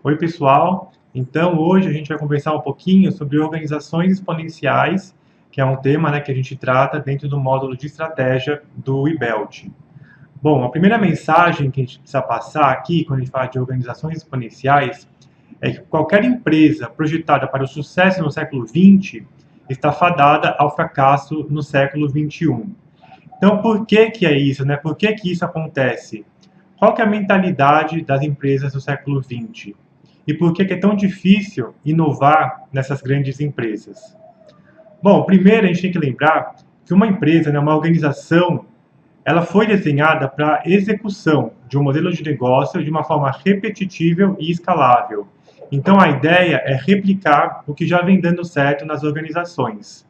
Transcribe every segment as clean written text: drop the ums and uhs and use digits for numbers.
Oi, pessoal. Então, hoje a gente vai conversar um pouquinho sobre organizações exponenciais, que é um tema, né, que a gente trata dentro do módulo de estratégia do IBELT. Bom, a primeira mensagem que a gente precisa passar aqui, quando a gente fala de organizações exponenciais, é que qualquer empresa projetada para o sucesso no século XX está fadada ao fracasso no século XXI. Então, por que que é isso, né? Por que que isso acontece? Qual que é a mentalidade das empresas do século XX? E por que que é tão difícil inovar nessas grandes empresas? Bom, primeiro a gente tem que lembrar que uma empresa, né, uma organização, ela foi desenhada para execução de um modelo de negócio de uma forma repetitível e escalável. Então a ideia é replicar o que já vem dando certo nas organizações.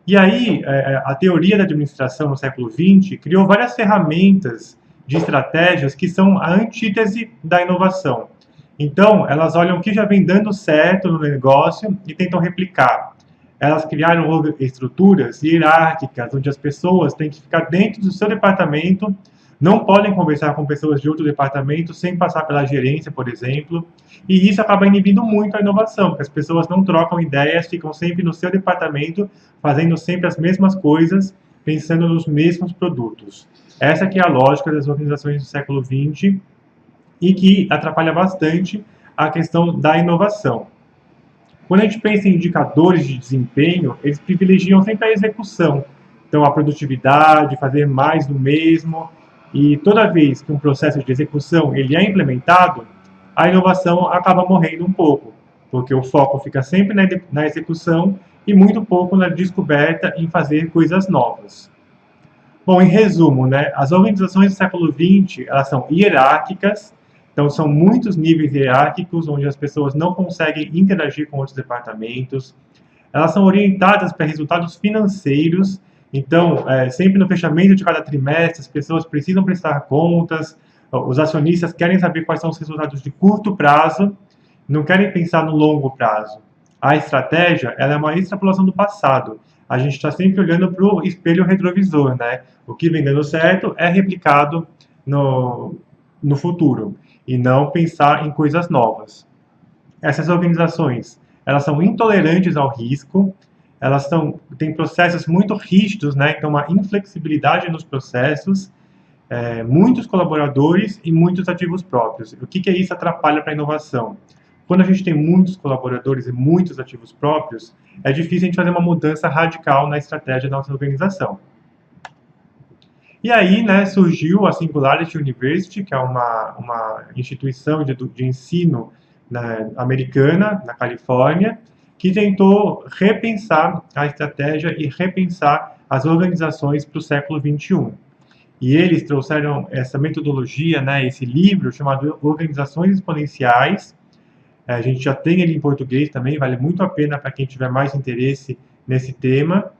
E aí, a teoria da administração no século XX criou várias ferramentas de estratégias que são a antítese da inovação. Então, elas olham o que já vem dando certo no negócio e tentam replicar. Elas criaram estruturas hierárquicas, onde as pessoas têm que ficar dentro do seu departamento, não podem conversar com pessoas de outro departamento sem passar pela gerência, por exemplo, e isso acaba inibindo muito a inovação, porque as pessoas não trocam ideias, ficam sempre no seu departamento, fazendo sempre as mesmas coisas, pensando nos mesmos produtos. Essa que é a lógica das organizações do século XX e que atrapalha bastante a questão da inovação. Quando a gente pensa em indicadores de desempenho, eles privilegiam sempre a execução. Então, a produtividade, fazer mais do mesmo. E toda vez que um processo de execução ele é implementado, a inovação acaba morrendo um pouco, porque o foco fica sempre na execução e muito pouco na descoberta em fazer coisas novas. Bom, em resumo, né, as organizações do século XX, elas são hierárquicas, então são muitos níveis hierárquicos onde as pessoas não conseguem interagir com outros departamentos. Elas são orientadas para resultados financeiros, então sempre no fechamento de cada trimestre as pessoas precisam prestar contas, os acionistas querem saber quais são os resultados de curto prazo, não querem pensar no longo prazo. A estratégia, ela é uma extrapolação do passado. A gente está sempre olhando para o espelho retrovisor, né? O que vem dando certo é replicado no futuro e não pensar em coisas novas. Essas organizações, elas são intolerantes ao risco, elas têm processos muito rígidos, né? Então uma inflexibilidade nos processos, muitos colaboradores e muitos ativos próprios. O que isso atrapalha para a inovação? Quando a gente tem muitos colaboradores e muitos ativos próprios, é difícil a gente fazer uma mudança radical na estratégia da nossa organização. E aí, né, surgiu a Singularity University, que é uma instituição de ensino, né, americana, na Califórnia, que tentou repensar a estratégia e repensar as organizações para o século XXI. E eles trouxeram essa metodologia, né, esse livro chamado Organizações Exponenciais. A gente já tem ele em português também, vale muito a pena para quem tiver mais interesse nesse tema.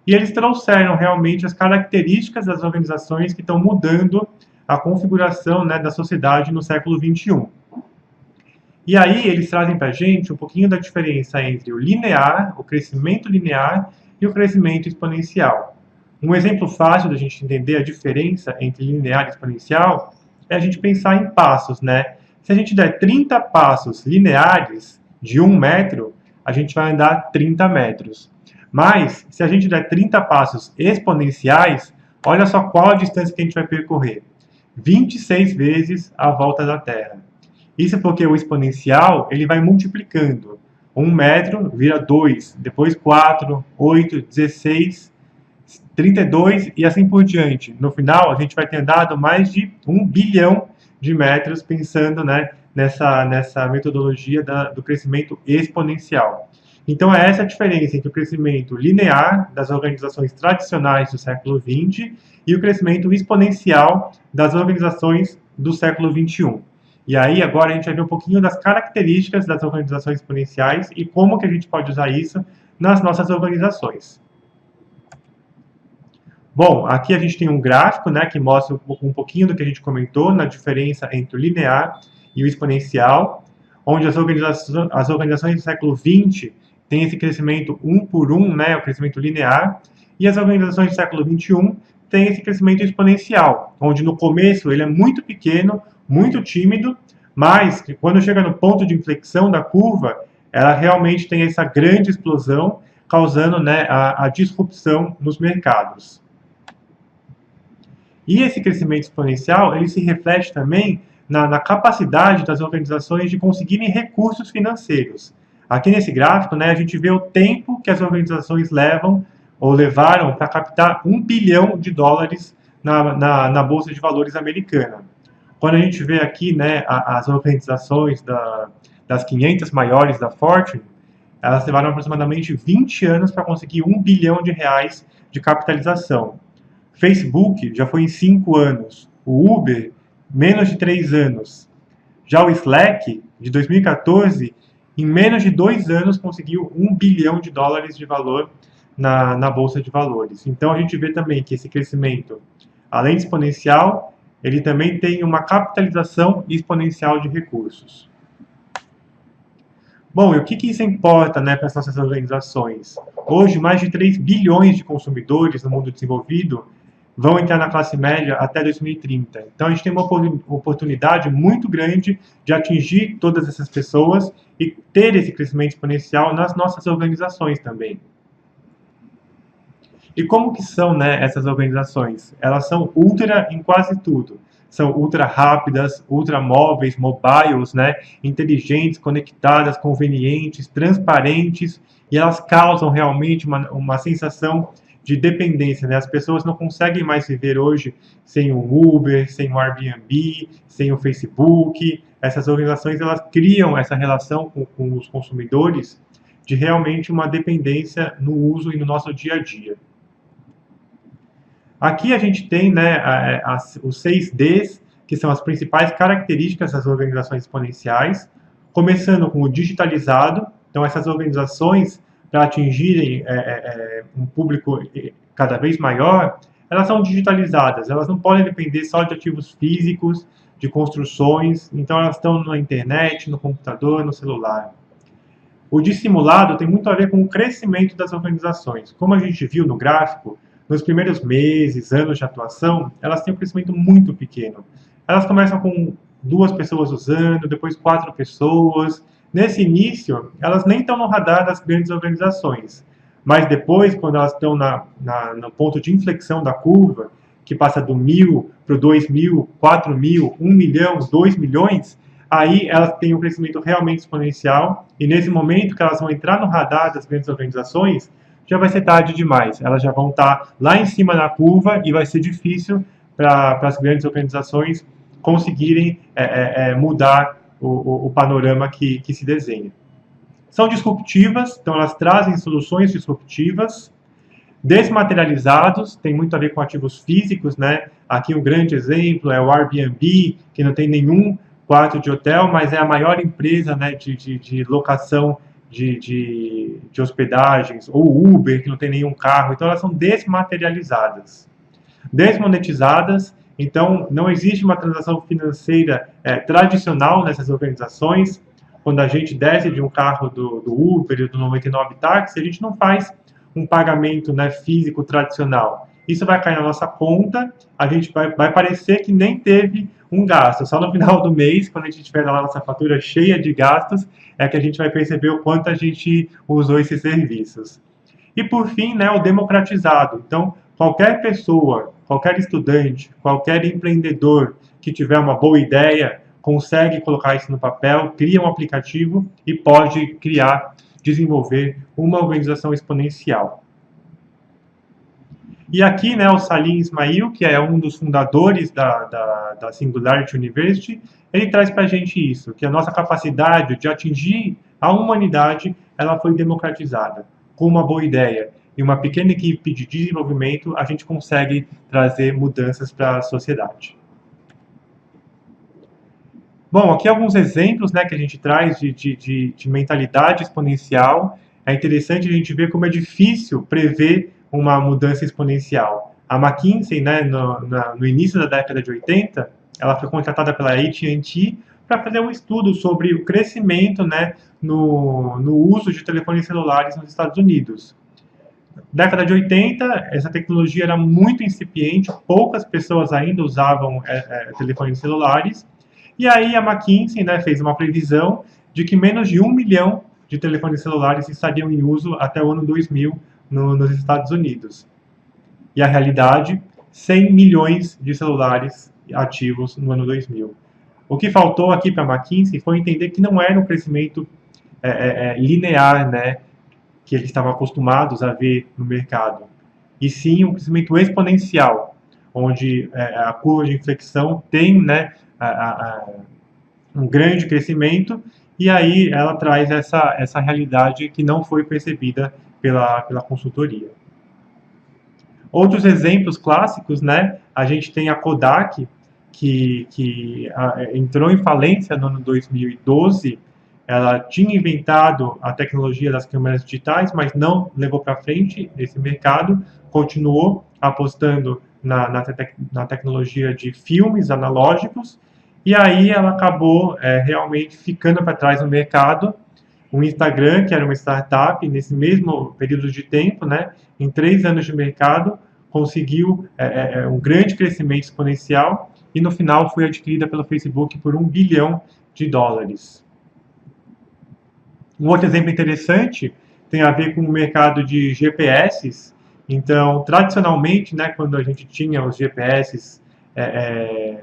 E eles trouxeram realmente as características das organizações que estão mudando a configuração, né, da sociedade no século XXI. E aí eles trazem para a gente um pouquinho da diferença entre o linear, o crescimento linear e o crescimento exponencial. Um exemplo fácil da gente entender a diferença entre linear e exponencial é a gente pensar em passos, né? Se a gente der 30 passos lineares de 1 metro, a gente vai andar 30 metros. Mas, se a gente der 30 passos exponenciais, olha só qual a distância que a gente vai percorrer. 26 vezes a volta da Terra. Isso porque o exponencial ele vai multiplicando. 1 metro vira 2, depois 4, 8, 16, 32 e assim por diante. No final, a gente vai ter andado mais de 1 bilhão de metros pensando, né, nessa metodologia do crescimento exponencial. Então, é essa a diferença entre o crescimento linear das organizações tradicionais do século XX e o crescimento exponencial das organizações do século XXI. E aí, agora, a gente vai ver um pouquinho das características das organizações exponenciais e como que a gente pode usar isso nas nossas organizações. Bom, aqui a gente tem um gráfico, né, que mostra um pouquinho do que a gente comentou na diferença entre o linear e o exponencial, onde as organizações do século XX têm esse crescimento 1 por 1, né, o crescimento linear, e as organizações do século XXI têm esse crescimento exponencial, onde no começo ele é muito pequeno, muito tímido, mas que quando chega no ponto de inflexão da curva, ela realmente tem essa grande explosão, causando, né, a disrupção nos mercados. E esse crescimento exponencial, ele se reflete também na capacidade das organizações de conseguirem recursos financeiros. Aqui nesse gráfico, né, a gente vê o tempo que as organizações levam ou levaram para captar $1 bilhão na Bolsa de Valores americana. Quando a gente vê aqui, né, as organizações das 500 maiores da Fortune, elas levaram aproximadamente 20 anos para conseguir R$ 1 bilhão de capitalização. Facebook já foi em 5 anos. O Uber, menos de 3 anos. Já o Slack, de 2014, em menos de 2 anos conseguiu $1 bilhão de valor na Bolsa de Valores. Então a gente vê também que esse crescimento, além de exponencial, ele também tem uma capitalização exponencial de recursos. Bom, e o que isso importa, né, para as nossas organizações? Hoje, mais de 3 bilhões de consumidores no mundo desenvolvido vão entrar na classe média até 2030. Então, a gente tem uma oportunidade muito grande de atingir todas essas pessoas e ter esse crescimento exponencial nas nossas organizações também. E como que são, né, essas organizações? Elas são ultra em quase tudo. São ultra rápidas, ultra móveis, mobiles, né, inteligentes, conectadas, convenientes, transparentes, e elas causam realmente uma sensação de dependência, né? As pessoas não conseguem mais viver hoje sem o Uber, sem o Airbnb, sem o Facebook. Essas organizações, elas criam essa relação com os consumidores de realmente uma dependência no uso e no nosso dia a dia. Aqui a gente tem, né, os 6 Ds, que são as principais características das organizações exponenciais, começando com o digitalizado. Então, essas organizações, para atingirem um público cada vez maior, elas são digitalizadas, elas não podem depender só de ativos físicos, de construções, então elas estão na internet, no computador, no celular. O dissimulado tem muito a ver com o crescimento das organizações. Como a gente viu no gráfico, nos primeiros meses, anos de atuação, elas têm um crescimento muito pequeno. Elas começam com 2 pessoas usando, depois 4 pessoas. Nesse início, elas nem estão no radar das grandes organizações. Mas depois, quando elas estão no ponto de inflexão da curva, que passa do 1.000 para o 2.000, 4.000, 1 milhão, 2 milhões, aí elas têm um crescimento realmente exponencial. E nesse momento que elas vão entrar no radar das grandes organizações, já vai ser tarde demais. Elas já vão estar lá em cima da curva e vai ser difícil para as grandes organizações conseguirem mudar o panorama que se desenha. São disruptivas, então elas trazem soluções disruptivas. Desmaterializados, tem muito a ver com ativos físicos, né? Aqui um grande exemplo é o Airbnb, que não tem nenhum quarto de hotel, mas é a maior empresa, né, de locação de hospedagens, ou Uber, que não tem nenhum carro. Então elas são desmaterializadas. Desmonetizadas, então não existe uma transação financeira tradicional nessas organizações. Quando a gente desce de um carro do Uber e do 99 Táxi, a gente não faz um pagamento, né, físico tradicional. Isso vai cair na nossa conta, a gente vai parecer que nem teve um gasto. Só no final do mês, quando a gente tiver lá a nossa fatura cheia de gastos, é que a gente vai perceber o quanto a gente usou esses serviços. E por fim, né, o democratizado. Então, qualquer pessoa, qualquer estudante, qualquer empreendedor que tiver uma boa ideia, consegue colocar isso no papel, cria um aplicativo e pode desenvolver uma organização exponencial. E aqui, né, o Salim Ismail, que é um dos fundadores da Singularity University, ele traz para a gente isso, que a nossa capacidade de atingir a humanidade, ela foi democratizada. Com uma boa ideia e uma pequena equipe de desenvolvimento, a gente consegue trazer mudanças para a sociedade. Bom, aqui alguns exemplos, né, que a gente traz de mentalidade exponencial. É interessante a gente ver como é difícil prever uma mudança exponencial. A McKinsey, né, no início da década de 80, ela foi contratada pela AT&T para fazer um estudo sobre o crescimento, né, no uso de telefones celulares nos Estados Unidos. Na década de 80, essa tecnologia era muito incipiente, poucas pessoas ainda usavam telefones celulares, E aí a McKinsey, né, fez uma previsão de que menos de 1 milhão de telefones celulares estariam em uso até o ano 2000 nos Estados Unidos. E a realidade, 100 milhões de celulares ativos no ano 2000. O que faltou aqui para a McKinsey foi entender que não era um crescimento linear, né, que eles estavam acostumados a ver no mercado, e sim um crescimento exponencial, onde a curva de inflexão tem, né, um grande crescimento, e aí ela traz essa realidade que não foi percebida pela consultoria. Outros exemplos clássicos, né? A gente tem a Kodak, que entrou em falência no ano 2012. Ela tinha inventado a tecnologia das câmeras digitais, mas não levou para frente esse mercado, continuou apostando na tecnologia de filmes analógicos, e aí ela acabou realmente ficando para trás no mercado. O Instagram, que era uma startup, nesse mesmo período de tempo, né, em 3 anos de mercado, conseguiu um grande crescimento exponencial e no final foi adquirida pelo Facebook por $1 bilhão. Um outro exemplo interessante tem a ver com o mercado de GPS. Então, tradicionalmente, né, quando a gente tinha os GPS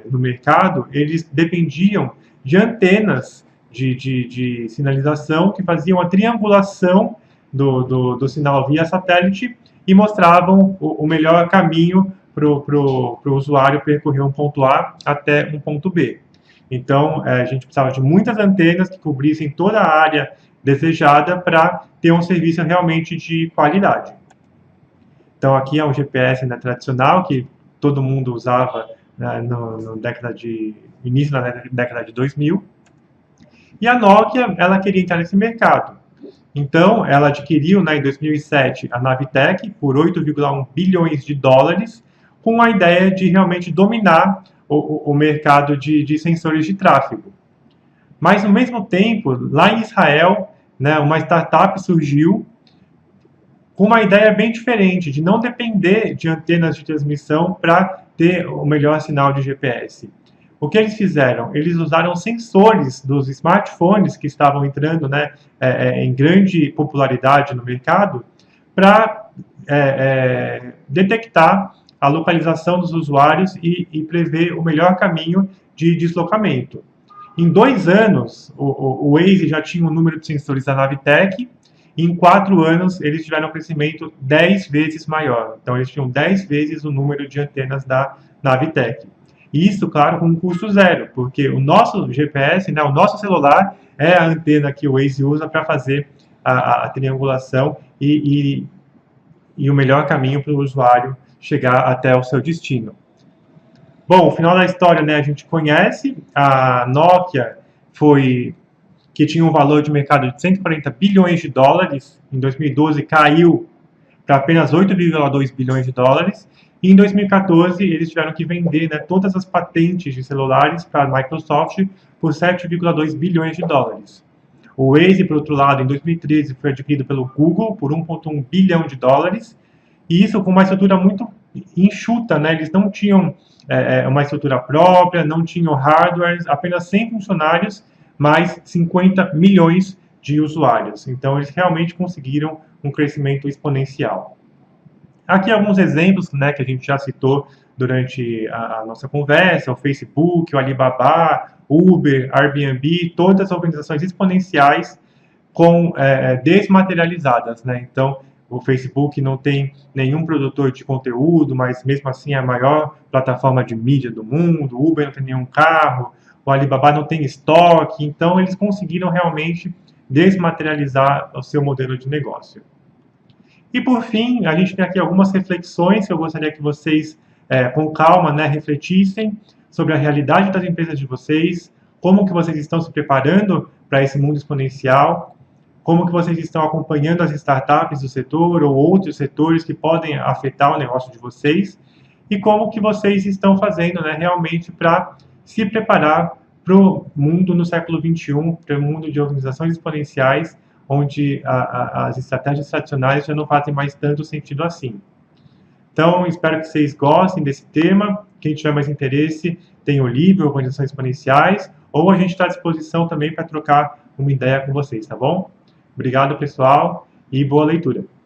no mercado, eles dependiam de antenas de sinalização que faziam a triangulação do sinal via satélite e mostravam o melhor caminho para o usuário percorrer um ponto A até um ponto B. Então, a gente precisava de muitas antenas que cobrissem toda a área desejada para ter um serviço realmente de qualidade. Então, aqui é um GPS, né, tradicional que todo mundo usava, né, no início da década de 2000. E a Nokia, ela queria entrar nesse mercado. Então, ela adquiriu, né, em 2007 a Navitec por $8,1 bilhões, com a ideia de realmente dominar o mercado de sensores de tráfego. Mas, no mesmo tempo, lá em Israel, né, uma startup surgiu com uma ideia bem diferente, de não depender de antenas de transmissão para ter o melhor sinal de GPS. O que eles fizeram? Eles usaram sensores dos smartphones que estavam entrando, né, em grande popularidade no mercado para detectar a localização dos usuários e prever o melhor caminho de deslocamento. Em 2 anos, o Waze já tinha um número de sensores da Navitec, e em 4 anos eles tiveram um crescimento 10 vezes maior. Então, eles tinham 10 vezes o número de antenas da Navitec. E isso, claro, com um custo zero, porque o nosso GPS, né, o nosso celular, é a antena que o Waze usa para fazer a triangulação e o melhor caminho para o usuário chegar até o seu destino. Bom, o final da história, né, a gente conhece. A Nokia que tinha um valor de mercado de $140 bilhões, em 2012 caiu para apenas $8,2 bilhões, e em 2014 eles tiveram que vender, né, todas as patentes de celulares para a Microsoft por $7,2 bilhões. O Waze, por outro lado, em 2013 foi adquirido pelo Google por $1,1 bilhão, e isso com uma estrutura muito enxuta, né? Eles não tinham uma estrutura própria, não tinham hardware, apenas 100 funcionários, mais 50 milhões de usuários. Então, eles realmente conseguiram um crescimento exponencial. Aqui alguns exemplos, né, que a gente já citou durante a nossa conversa: o Facebook, o Alibaba, Uber, Airbnb, todas as organizações exponenciais desmaterializadas, né? Então, o Facebook não tem nenhum produtor de conteúdo, mas mesmo assim é a maior plataforma de mídia do mundo. O Uber não tem nenhum carro, o Alibaba não tem estoque. Então, eles conseguiram realmente desmaterializar o seu modelo de negócio. E, por fim, a gente tem aqui algumas reflexões que eu gostaria que vocês, com calma, né, refletissem sobre a realidade das empresas de vocês, como que vocês estão se preparando para esse mundo exponencial, como que vocês estão acompanhando as startups do setor ou outros setores que podem afetar o negócio de vocês, e como que vocês estão fazendo, né, realmente para se preparar para o mundo no século XXI, para o mundo de organizações exponenciais, onde as estratégias tradicionais já não fazem mais tanto sentido assim. Então, espero que vocês gostem desse tema. Quem tiver mais interesse, tem o livro Organizações Exponenciais, ou a gente está à disposição também para trocar uma ideia com vocês, tá bom? Obrigado, pessoal, e boa leitura.